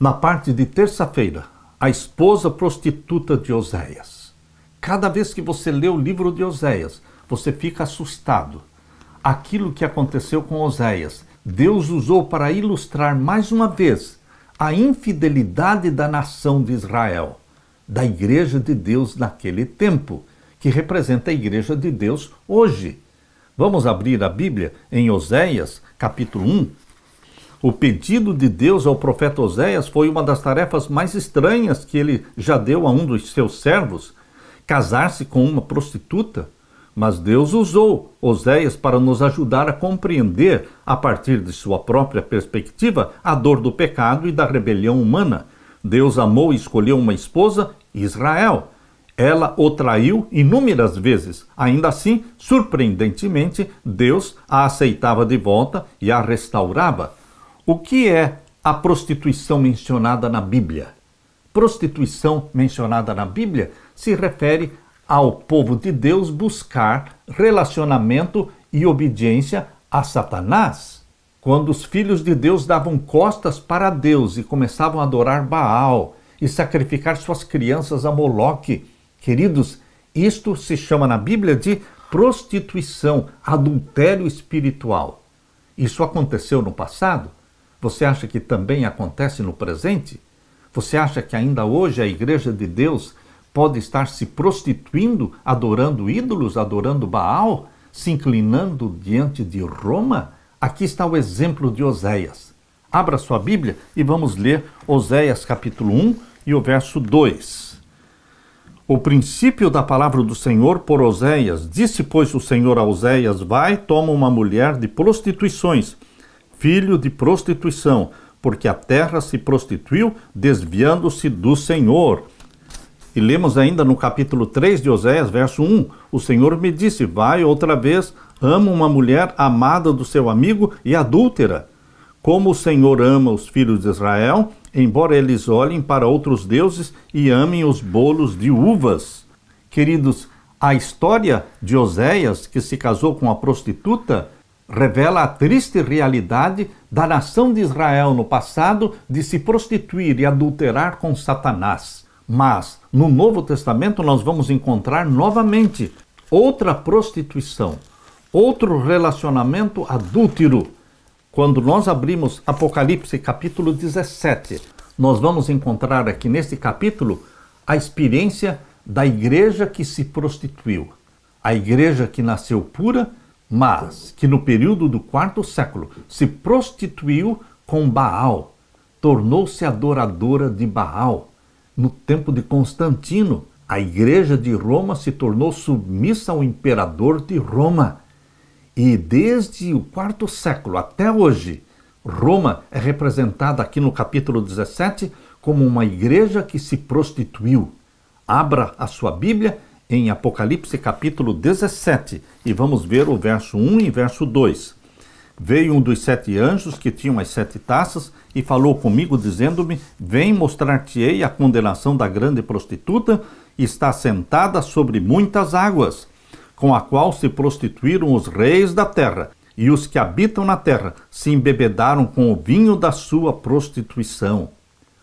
na parte de terça-feira, a esposa prostituta de Oséias. Cada vez que você lê o livro de Oséias, você fica assustado. Aquilo que aconteceu com Oséias, Deus usou para ilustrar mais uma vez a infidelidade da nação de Israel, da igreja de Deus naquele tempo, que representa a igreja de Deus hoje. Vamos abrir a Bíblia em Oséias, capítulo 1. O pedido de Deus ao profeta Oséias foi uma das tarefas mais estranhas que ele já deu a um dos seus servos, casar-se com uma prostituta. Mas Deus usou Oséias para nos ajudar a compreender, a partir de sua própria perspectiva, a dor do pecado e da rebelião humana. Deus amou e escolheu uma esposa, Israel. Ela o traiu inúmeras vezes. Ainda assim, surpreendentemente, Deus a aceitava de volta e a restaurava. O que é a prostituição mencionada na Bíblia? Prostituição mencionada na Bíblia se refere ao povo de Deus buscar relacionamento e obediência a Satanás. Quando os filhos de Deus davam costas para Deus e começavam a adorar Baal e sacrificar suas crianças a Moloque. Queridos, isto se chama na Bíblia de prostituição, adultério espiritual. Isso aconteceu no passado? Você acha que também acontece no presente? Você acha que ainda hoje a igreja de Deus pode estar se prostituindo, adorando ídolos, adorando Baal, se inclinando diante de Roma? Aqui está o exemplo de Oséias. Abra sua Bíblia e vamos ler Oséias capítulo 1 e o verso 2. O princípio da palavra do Senhor por Oséias. Disse, pois, o Senhor a Oséias: vai, toma uma mulher de prostituições, filho de prostituição, porque a terra se prostituiu, desviando-se do Senhor. E lemos ainda no capítulo 3 de Oséias, verso 1, o Senhor me disse: vai outra vez, ama uma mulher amada do seu amigo e adúltera. Como o Senhor ama os filhos de Israel, embora eles olhem para outros deuses e amem os bolos de uvas. Queridos, a história de Oséias, que se casou com a prostituta, revela a triste realidade da nação de Israel no passado de se prostituir e adulterar com Satanás. Mas, no Novo Testamento, nós vamos encontrar novamente outra prostituição, outro relacionamento adúltero. Quando nós abrimos Apocalipse capítulo 17, nós vamos encontrar aqui neste capítulo a experiência da igreja que se prostituiu. A igreja que nasceu pura, mas que no período do 4º século se prostituiu com Baal, tornou-se adoradora de Baal. No tempo de Constantino, a igreja de Roma se tornou submissa ao imperador de Roma. E desde o 4º século até hoje, Roma é representada aqui no capítulo 17 como uma igreja que se prostituiu. Abra a sua Bíblia em Apocalipse capítulo 17 e vamos ver o verso 1 e verso 2. Veio um dos 7 anjos que tinham as 7 taças e falou comigo dizendo-me: vem, mostrar-te-ei a condenação da grande prostituta, está sentada sobre muitas águas, com a qual se prostituíram os reis da terra, e os que habitam na terra se embebedaram com o vinho da sua prostituição.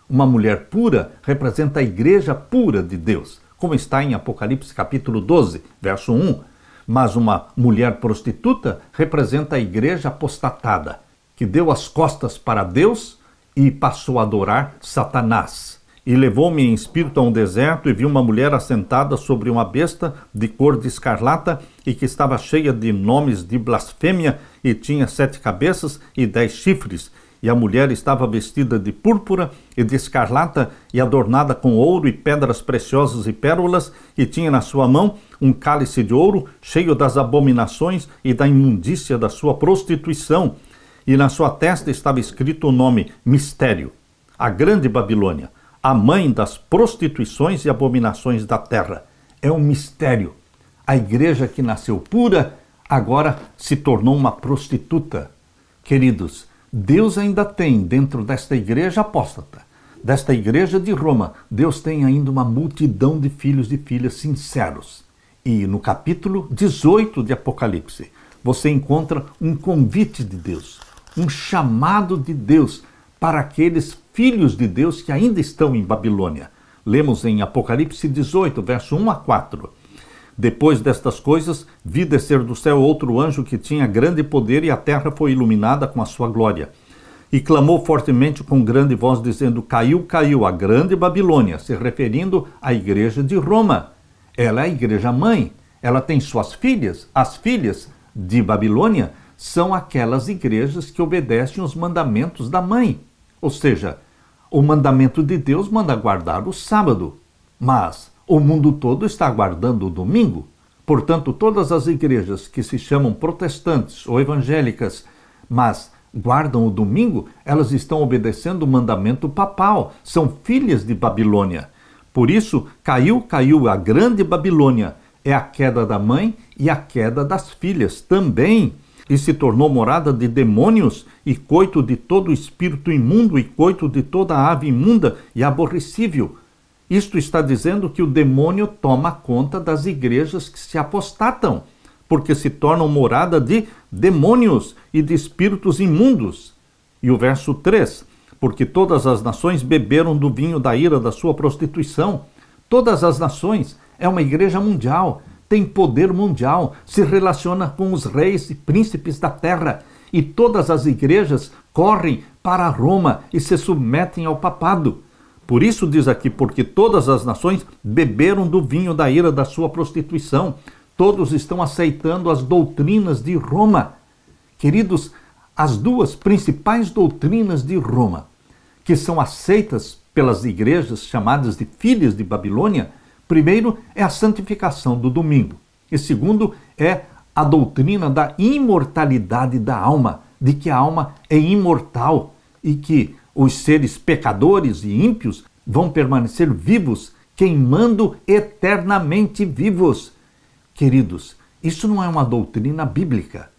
Uma mulher pura representa a igreja pura de Deus, como está em Apocalipse capítulo 12, verso 1. Mas uma mulher prostituta representa a igreja apostatada, que deu as costas para Deus e passou a adorar Satanás. E levou-me em espírito a um deserto e vi uma mulher assentada sobre uma besta de cor de escarlata e que estava cheia de nomes de blasfêmia e tinha 7 cabeças e 10 chifres. E a mulher estava vestida de púrpura e de escarlata e adornada com ouro e pedras preciosas e pérolas, e tinha na sua mão um cálice de ouro cheio das abominações e da imundícia da sua prostituição. E na sua testa estava escrito o nome Mistério, a grande Babilônia, a mãe das prostituições e abominações da terra. É um mistério. A igreja que nasceu pura, agora se tornou uma prostituta. Queridos, Deus ainda tem dentro desta igreja apóstata, desta igreja de Roma, Deus tem ainda uma multidão de filhos e filhas sinceros. E no capítulo 18 de Apocalipse, você encontra um convite de Deus, um chamado de Deus para aqueles filhos de Deus que ainda estão em Babilônia. Lemos em Apocalipse 18, verso 1 a 4. Depois destas coisas, vi descer do céu outro anjo que tinha grande poder, e a terra foi iluminada com a sua glória. E clamou fortemente com grande voz, dizendo: Caiu, caiu a grande Babilônia, se referindo à igreja de Roma. Ela é a igreja mãe, ela tem suas filhas. As filhas de Babilônia são aquelas igrejas que obedecem os mandamentos da mãe. Ou seja, o mandamento de Deus manda guardar o sábado, mas o mundo todo está guardando o domingo. Portanto, todas as igrejas que se chamam protestantes ou evangélicas, mas guardam o domingo, elas estão obedecendo o mandamento papal, são filhas de Babilônia. Por isso, caiu, caiu a grande Babilônia, é a queda da mãe e a queda das filhas também, e se tornou morada de demônios e coito de todo espírito imundo e coito de toda ave imunda e aborrecível. Isto está dizendo que o demônio toma conta das igrejas que se apostatam, porque se tornam morada de demônios e de espíritos imundos. E o verso 3, porque todas as nações beberam do vinho da ira da sua prostituição. Todas as nações é uma igreja mundial, tem poder mundial, se relaciona com os reis e príncipes da terra. E todas as igrejas correm para Roma e se submetem ao papado. Por isso diz aqui, porque todas as nações beberam do vinho da ira da sua prostituição. Todos estão aceitando as doutrinas de Roma. Queridos, as duas principais doutrinas de Roma, que são aceitas pelas igrejas chamadas de filhas de Babilônia, primeiro é a santificação do domingo. E segundo é a doutrina da imortalidade da alma, de que a alma é imortal e que os seres pecadores e ímpios vão permanecer vivos, queimando eternamente vivos. Queridos, isso não é uma doutrina bíblica,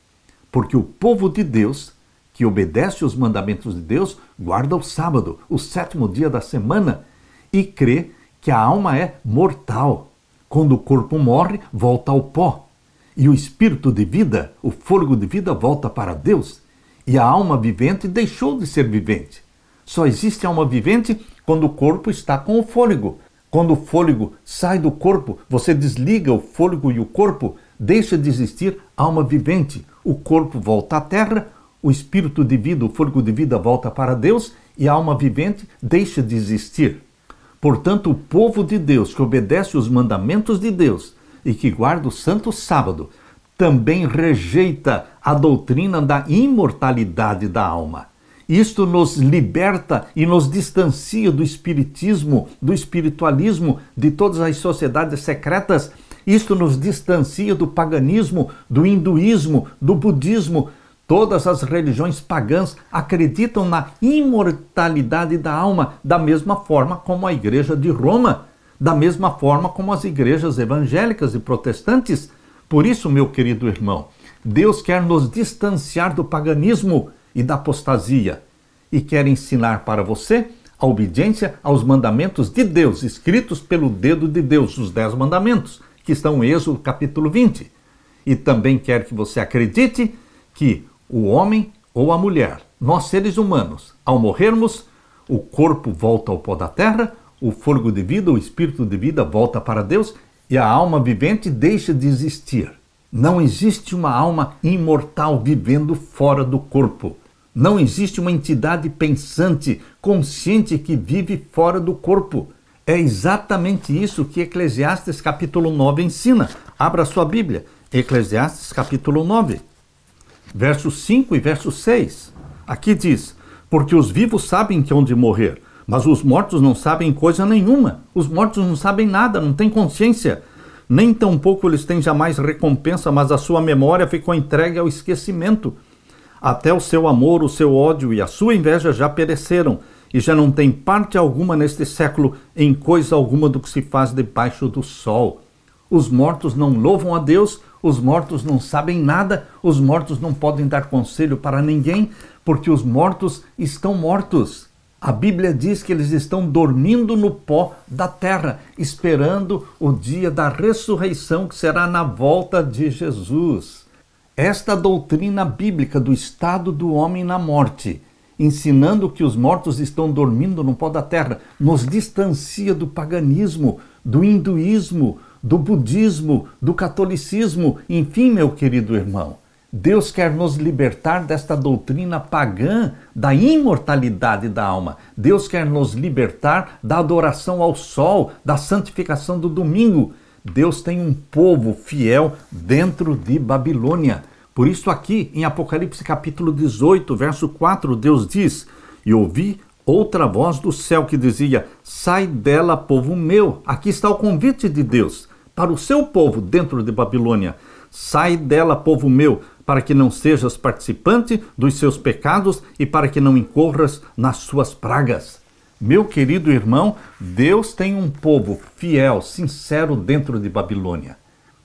porque o povo de Deus, que obedece os mandamentos de Deus, guarda o sábado, o 7º dia da semana, e crê que a alma é mortal. Quando o corpo morre, volta ao pó. E o espírito de vida, o fôlego de vida, volta para Deus. E a alma vivente deixou de ser vivente. Só existe alma vivente quando o corpo está com o fôlego. Quando o fôlego sai do corpo, você desliga o fôlego e o corpo, deixa de existir alma vivente. O corpo volta à terra, o espírito de vida, o fôlego de vida volta para Deus e a alma vivente deixa de existir. Portanto, o povo de Deus que obedece os mandamentos de Deus e que guarda o santo sábado, também rejeita a doutrina da imortalidade da alma. Isto nos liberta e nos distancia do espiritismo, do espiritualismo, de todas as sociedades secretas. Isto nos distancia do paganismo, do hinduísmo, do budismo. Todas as religiões pagãs acreditam na imortalidade da alma, da mesma forma como a Igreja de Roma, da mesma forma como as igrejas evangélicas e protestantes. Por isso, meu querido irmão, Deus quer nos distanciar do paganismo e da apostasia, e quer ensinar para você a obediência aos mandamentos de Deus, escritos pelo dedo de Deus, os 10 mandamentos, que estão em Êxodo capítulo 20. E também quer que você acredite que o homem ou a mulher, nós seres humanos, ao morrermos, o corpo volta ao pó da terra, o fôlego de vida, o espírito de vida volta para Deus e a alma vivente deixa de existir. Não existe uma alma imortal vivendo fora do corpo. Não existe uma entidade pensante, consciente que vive fora do corpo. É exatamente isso que Eclesiastes capítulo 9 ensina. Abra sua Bíblia, Eclesiastes capítulo 9, versos 5 e verso 6. Aqui diz: porque os vivos sabem que hão de morrer, mas os mortos não sabem coisa nenhuma. Os mortos não sabem nada, não têm consciência. Nem tampouco eles têm jamais recompensa, mas a sua memória ficou entregue ao esquecimento. Até o seu amor, o seu ódio e a sua inveja já pereceram, e já não tem parte alguma neste século em coisa alguma do que se faz debaixo do sol. Os mortos não louvam a Deus, os mortos não sabem nada, os mortos não podem dar conselho para ninguém, porque os mortos estão mortos. A Bíblia diz que eles estão dormindo no pó da terra, esperando o dia da ressurreição, que será na volta de Jesus. Esta doutrina bíblica do estado do homem na morte ensinando que os mortos estão dormindo no pó da terra, nos distancia do paganismo, do hinduísmo, do budismo, do catolicismo, enfim, meu querido irmão. Deus quer nos libertar desta doutrina pagã da imortalidade da alma. Deus quer nos libertar da adoração ao sol, da santificação do domingo. Deus tem um povo fiel dentro de Babilônia. Por isso aqui em Apocalipse capítulo 18, verso 4, Deus diz: "E ouvi outra voz do céu que dizia: sai dela, povo meu." Aqui está o convite de Deus para o seu povo dentro de Babilônia. Sai dela, povo meu, para que não sejas participante dos seus pecados e para que não incorras nas suas pragas. Meu querido irmão, Deus tem um povo fiel, sincero dentro de Babilônia.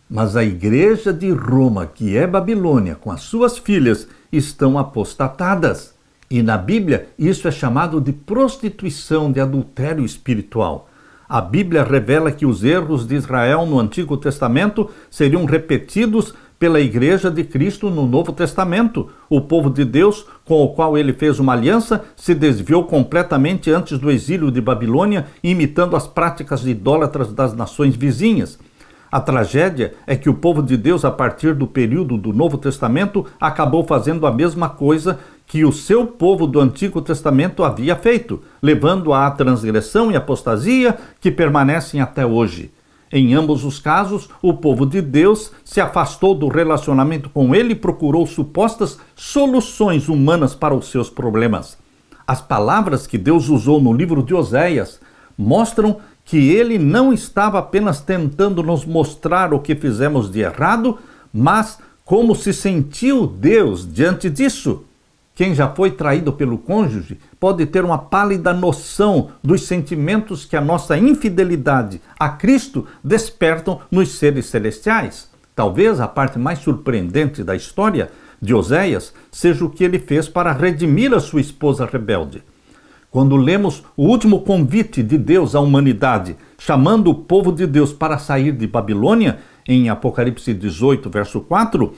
Mas a igreja de Roma, que é Babilônia, com as suas filhas, estão apostatadas. E na Bíblia, isso é chamado de prostituição, de adultério espiritual. A Bíblia revela que os erros de Israel no Antigo Testamento seriam repetidos pela Igreja de Cristo no Novo Testamento. O povo de Deus, com o qual ele fez uma aliança, se desviou completamente antes do exílio de Babilônia, imitando as práticas idólatras das nações vizinhas. A tragédia é que o povo de Deus, a partir do período do Novo Testamento, acabou fazendo a mesma coisa que o seu povo do Antigo Testamento havia feito, levando à transgressão e apostasia que permanecem até hoje. Em ambos os casos, o povo de Deus se afastou do relacionamento com ele e procurou supostas soluções humanas para os seus problemas. As palavras que Deus usou no livro de Oséias mostram que ele não estava apenas tentando nos mostrar o que fizemos de errado, mas como se sentiu Deus diante disso. Quem já foi traído pelo cônjuge pode ter uma pálida noção dos sentimentos que a nossa infidelidade a Cristo despertam nos seres celestiais. Talvez a parte mais surpreendente da história de Oséias seja o que ele fez para redimir a sua esposa rebelde. Quando lemos o último convite de Deus à humanidade, chamando o povo de Deus para sair de Babilônia, em Apocalipse 18, verso 4,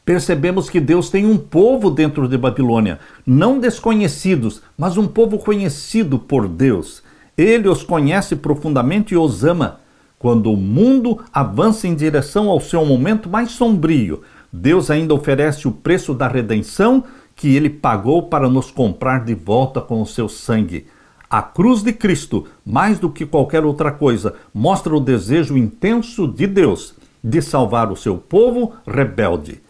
percebemos que Deus tem um povo dentro de Babilônia, não desconhecidos, mas um povo conhecido por Deus. Ele os conhece profundamente e os ama. Quando o mundo avança em direção ao seu momento mais sombrio, Deus ainda oferece o preço da redenção que ele pagou para nos comprar de volta com o seu sangue. A cruz de Cristo, mais do que qualquer outra coisa, mostra o desejo intenso de Deus de salvar o seu povo rebelde.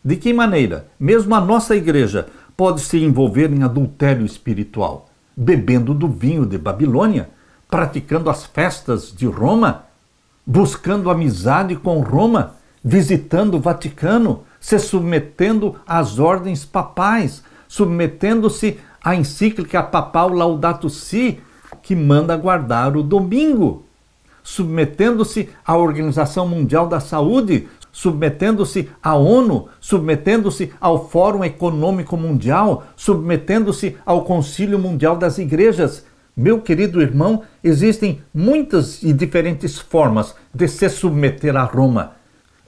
De que maneira, mesmo a nossa igreja pode se envolver em adultério espiritual, bebendo do vinho de Babilônia, praticando as festas de Roma, buscando amizade com Roma, visitando o Vaticano, se submetendo às ordens papais, submetendo-se à encíclica papal Laudato Si, que manda guardar o domingo, submetendo-se à Organização Mundial da Saúde, submetendo-se à ONU, submetendo-se ao Fórum Econômico Mundial, submetendo-se ao Concílio Mundial das Igrejas. Meu querido irmão, existem muitas e diferentes formas de se submeter a Roma,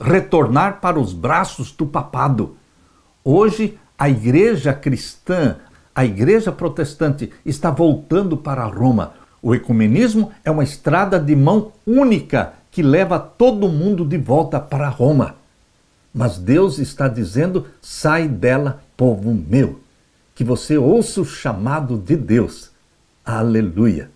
retornar para os braços do papado. Hoje, a igreja cristã, a igreja protestante está voltando para Roma. O ecumenismo é uma estrada de mão única que leva todo mundo de volta para Roma. Mas Deus está dizendo: sai dela, povo meu. Que você ouça o chamado de Deus. Aleluia!